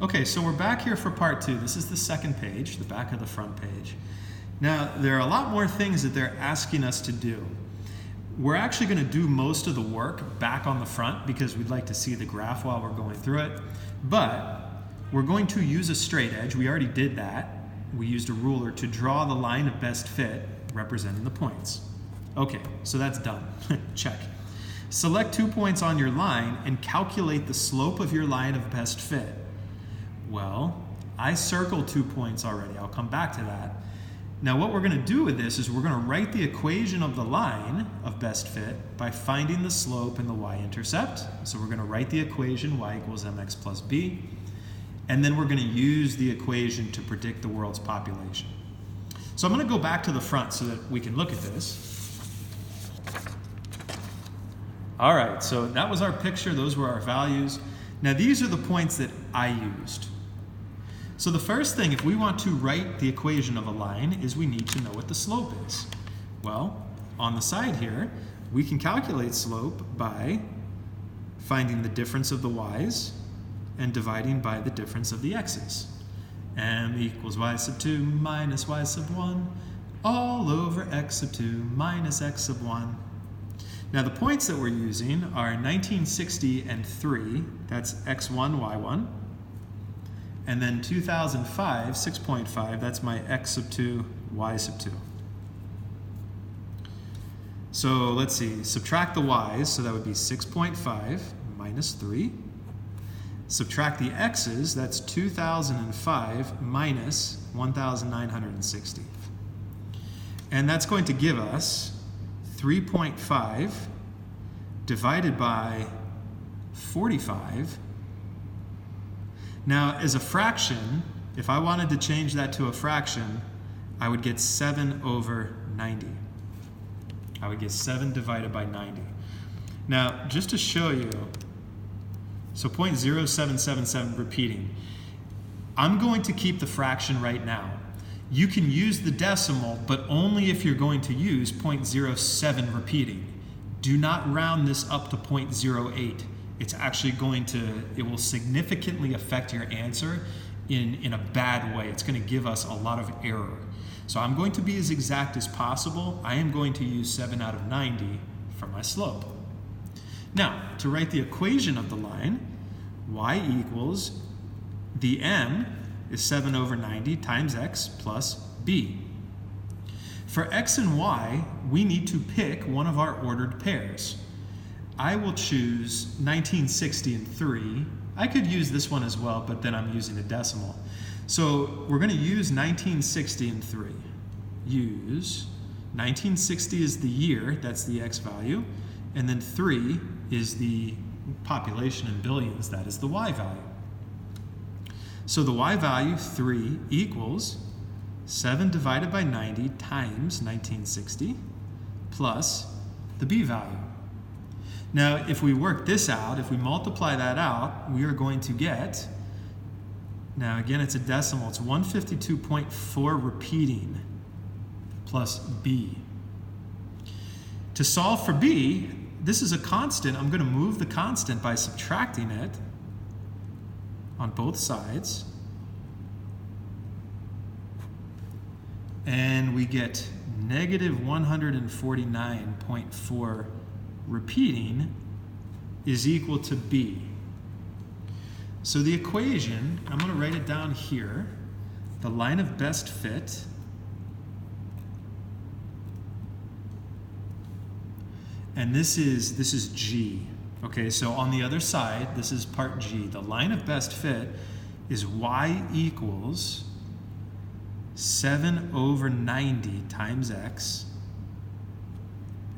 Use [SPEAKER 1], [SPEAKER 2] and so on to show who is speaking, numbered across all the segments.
[SPEAKER 1] Okay, so we're back here for part 2. This is the second page, the back of the front page. Now, there are a lot more things that they're asking us to do. We're actually going to do most of the work back on the front because we'd like to see the graph while we're going through it. But we're going to use a straight edge. We already did that. We used a ruler to draw the line of best fit representing the points. Okay, so that's done. Check. Select 2 points on your line and calculate the slope of your line of best fit. Well, I circled 2 points already. I'll come back to that. Now what we're going to do with this is we're going to write the equation of the line of best fit by finding the slope and the y-intercept. So we're going to write the equation y equals mx plus b. And then we're going to use the equation to predict the world's population. So I'm going to go back to the front so that we can look at this. All right, so that was our picture. Those were our values. Now these are the points that I used. So the first thing, if we want to write the equation of a line, is we need to know what the slope is. Well, on the side here, we can calculate slope by finding the difference of the y's and dividing by the difference of the x's. M equals y sub 2 minus y sub 1 all over x sub 2 minus x sub 1. Now the points that we're using are 1960 and 3, that's x1, y1. And then 2005, 6.5, that's my x sub 2, y sub 2. So let's see, subtract the y's, so that would be 6.5 minus 3. Subtract the x's, that's 2005 minus 1960. And that's going to give us 3.5 divided by 45. Now, as a fraction, if I wanted to change that to a fraction, I would get 7 over 90. I would get 7 divided by 90. Now, just to show you, so 0.0777 repeating. I'm going to keep the fraction right now. You can use the decimal, but only if you're going to use 0.07 repeating. Do not round this up to 0.08. It's actually it will significantly affect your answer in a bad way. It's going to give us a lot of error. So I'm going to be as exact as possible. I am going to use 7 out of 90 for my slope. Now, to write the equation of the line, y equals, the m is 7 over 90 times x plus b. For x and y, we need to pick one of our ordered pairs. I will choose 1960 and 3. I could use this one as well, but then I'm using a decimal. So we're going to use 1960 and 3. Use 1960 is the year, that's the x value, and then 3 is the population in billions, that is the y value. So the y value, 3, equals 7 divided by 90 times 1960 plus the b value. Now, if we work this out, if we multiply that out, we are going to get, now again, it's a decimal, it's 152.4 repeating plus b. To solve for b, this is a constant. I'm going to move the constant by subtracting it on both sides. And we get negative 149.4 repeating is equal to b. So the equation, I'm going to write it down here. The line of best fit and this is G. Okay, so on the other side, this is part G. The line of best fit is y equals 7 over 90 times x,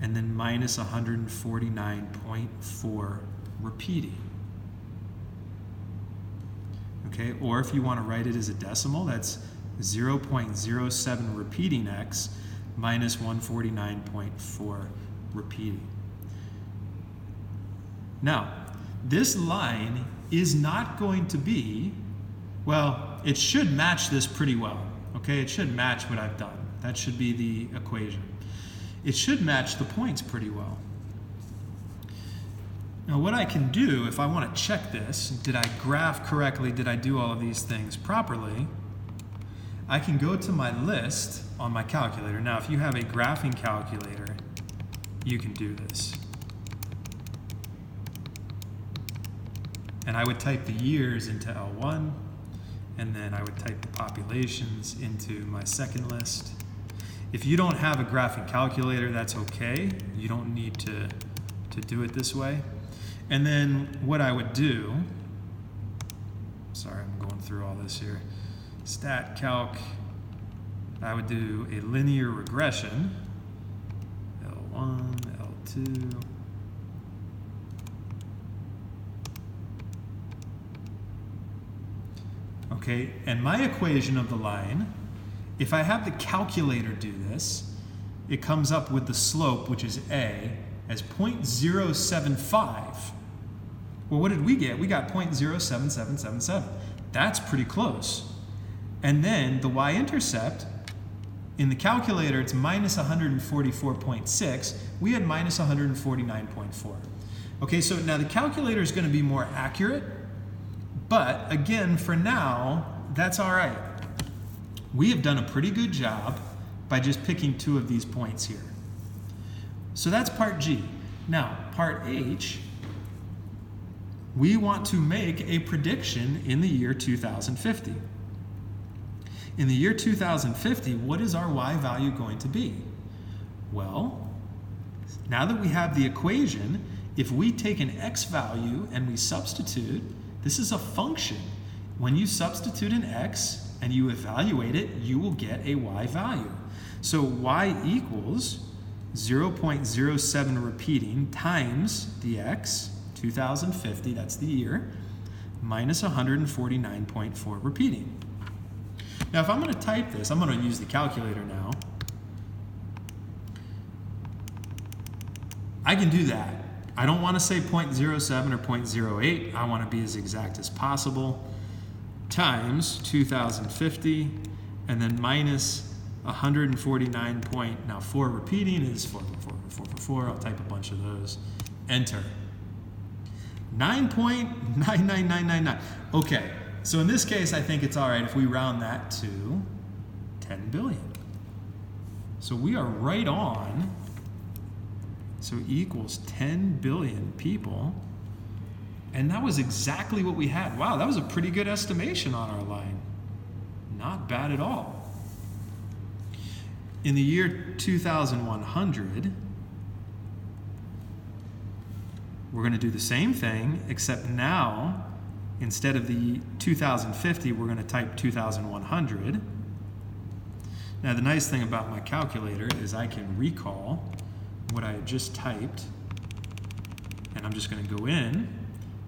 [SPEAKER 1] and then minus 149.4 repeating. Okay, or if you want to write it as a decimal, that's 0.07 repeating x minus 149.4 repeating. Now, this line is not going to be, well, it should match this pretty well. Okay, it should match what I've done. That should be the equation. It should match the points pretty well. Now what I can do, if I want to check this, did I graph correctly, did I do all of these things properly, I can go to my list on my calculator. Now if you have a graphing calculator, you can do this. And I would type the years into L1, and then I would type the populations into my second list. If you don't have a graphing calculator, that's okay. You don't need to do it this way. And then what I would do, sorry, I'm going through all this here. Stat calc, I would do a linear regression, L1, L2, okay, and my equation of the line, if I have the calculator do this, it comes up with the slope, which is A, as 0.075. Well, what did we get? We got 0.07777. That's pretty close. And then the y-intercept, in the calculator, it's minus 144.6. We had minus 149.4. Okay, so now the calculator is going to be more accurate, but again, for now, that's all right. We have done a pretty good job by just picking two of these points here. So that's part G. Now, part H, we want to make a prediction in the year 2050. In the year 2050, what is our y value going to be? Well, now that we have the equation, if we take an x value and we substitute, this is a function. When you substitute an x and you evaluate it, you will get a y value. So y equals 0.07 repeating times the x, 2050, that's the year, minus 149.4 repeating. Now if I'm going to type this, I'm going to use the calculator now. I can do that. I don't want to say 0.07 or 0.08. I want to be as exact as possible. Times 2050, and then minus 149.4 repeating is 4. I'll type a bunch of those. Enter. 9.99999. Okay, so in this case, I think it's all right if we round that to 10 billion. So we are right on. So equals 10 billion people. And that was exactly what we had. Wow, that was a pretty good estimation on our line. Not bad at all. In the year 2100, we're going to do the same thing, except now, instead of the 2050, we're going to type 2100. Now, the nice thing about my calculator is I can recall what I had just typed, and I'm just going to go in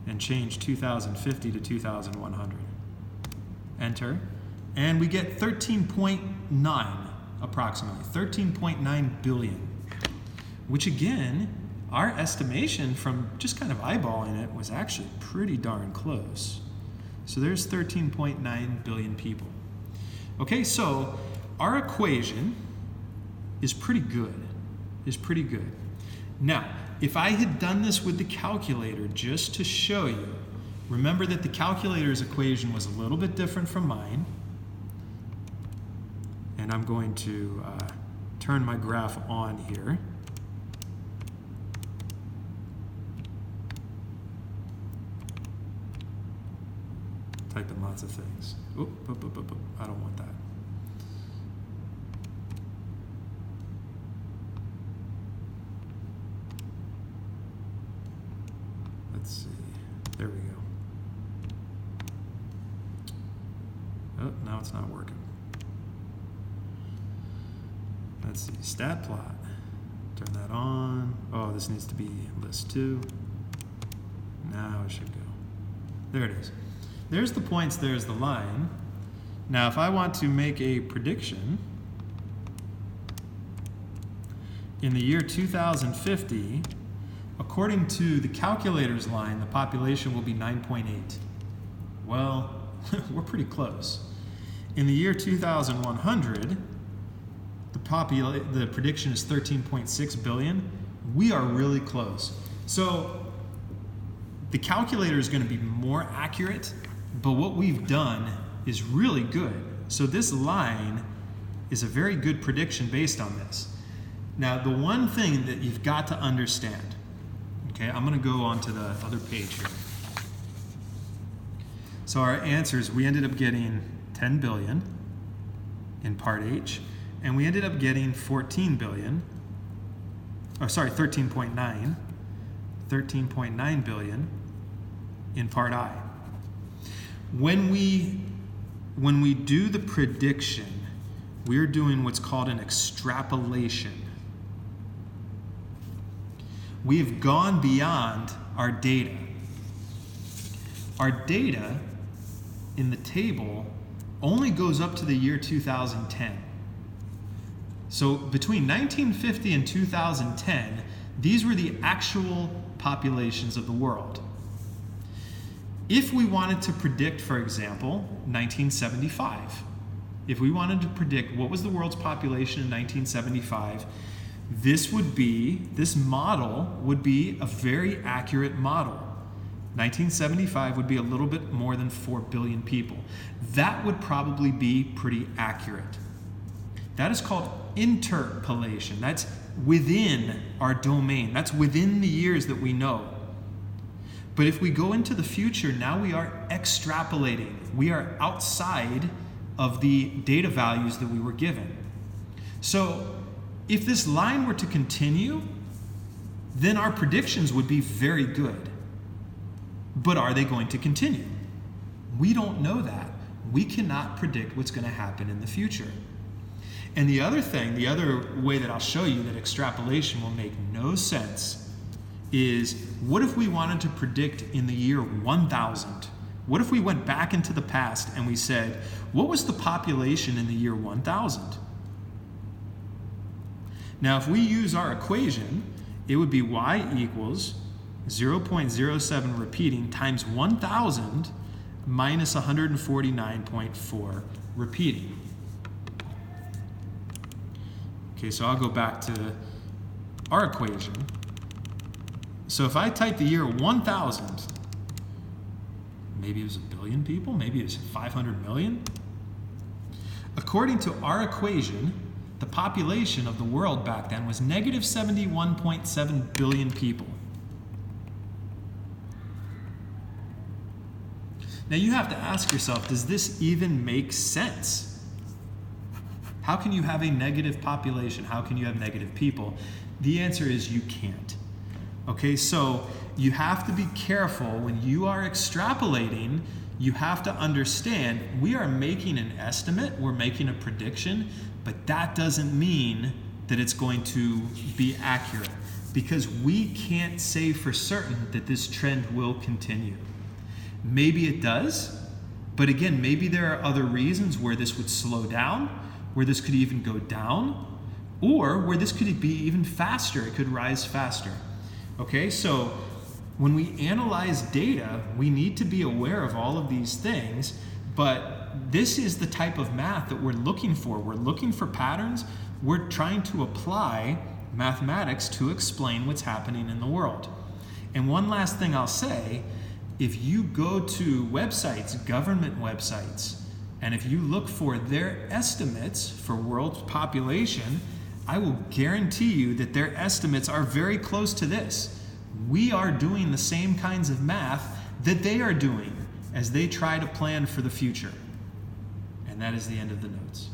[SPEAKER 1] and change 2050 to 2100. Enter, and we get 13.9 approximately, 13.9 billion, which again, our estimation from just kind of eyeballing it was actually pretty darn close. So there's 13.9 billion people. Okay, so our equation is pretty good. Now, if I had done this with the calculator just to show you, remember that the calculator's equation was a little bit different from mine. And I'm going to turn my graph on here. Type in lots of things. Oop, I don't want that. Let's see. There we go. Oh, now it's not working. Let's see. Stat plot. Turn that on. Oh, this needs to be list 2. Now it should go. There it is. There's the points, there's the line. Now, if I want to make a prediction, in the year 2050, according to the calculator's line, the population will be 9.8. Well, we're pretty close. In the year 2100, the prediction is 13.6 billion. We are really close. So The calculator is going to be more accurate, but what we've done is really good. So this line is a very good prediction based on this. Now, the one thing that you've got to understand, okay, I'm going to go on to the other page here. So our answers, we ended up getting 10 billion in part H, and we ended up getting 13.9 billion in part I. When we do the prediction, we're doing what's called an extrapolation. We have gone beyond our data. Our data in the table only goes up to the year 2010. So between 1950 and 2010, these were the actual populations of the world. If we wanted to predict, for example, 1975, if we wanted to predict what was the world's population in 1975, this model would be a very accurate model. 1975 would be a little bit more than 4 billion people. That would probably be pretty accurate. That is called interpolation. That's within our domain. That's within the years that we know. But if we go into the future, now we are extrapolating. We are outside of the data values that we were given. So if this line were to continue, then our predictions would be very good. But are they going to continue? We don't know that. We cannot predict what's going to happen in the future. And the other thing, the other way that I'll show you that extrapolation will make no sense is, what if we wanted to predict in the year 1000? What if we went back into the past and we said, what was the population in the year 1000? Now, if we use our equation, it would be y equals 0.07 repeating times 1000 minus 149.4 repeating. Okay, so I'll go back to our equation. So if I type the year 1000, maybe it was 1 billion people, maybe it was 500 million. According to our equation, the population of the world back then was negative 71.7 billion people. Now you have to ask yourself, does this even make sense? How can you have a negative population? How can you have negative people? The answer is you can't. Okay, so you have to be careful when you are extrapolating. You have to understand we are making an estimate, we're making a prediction, but that doesn't mean that it's going to be accurate, because we can't say for certain that this trend will continue. Maybe it does, but again, maybe there are other reasons where this would slow down, where this could even go down, or where this could be even faster, it could rise faster. Okay, so when we analyze data, we need to be aware of all of these things, but this is the type of math that we're looking for. We're looking for patterns. We're trying to apply mathematics to explain what's happening in the world. And one last thing I'll say, if you go to websites, government websites, and if you look for their estimates for world population, I will guarantee you that their estimates are very close to this. We are doing the same kinds of math that they are doing as they try to plan for the future. And that is the end of the notes.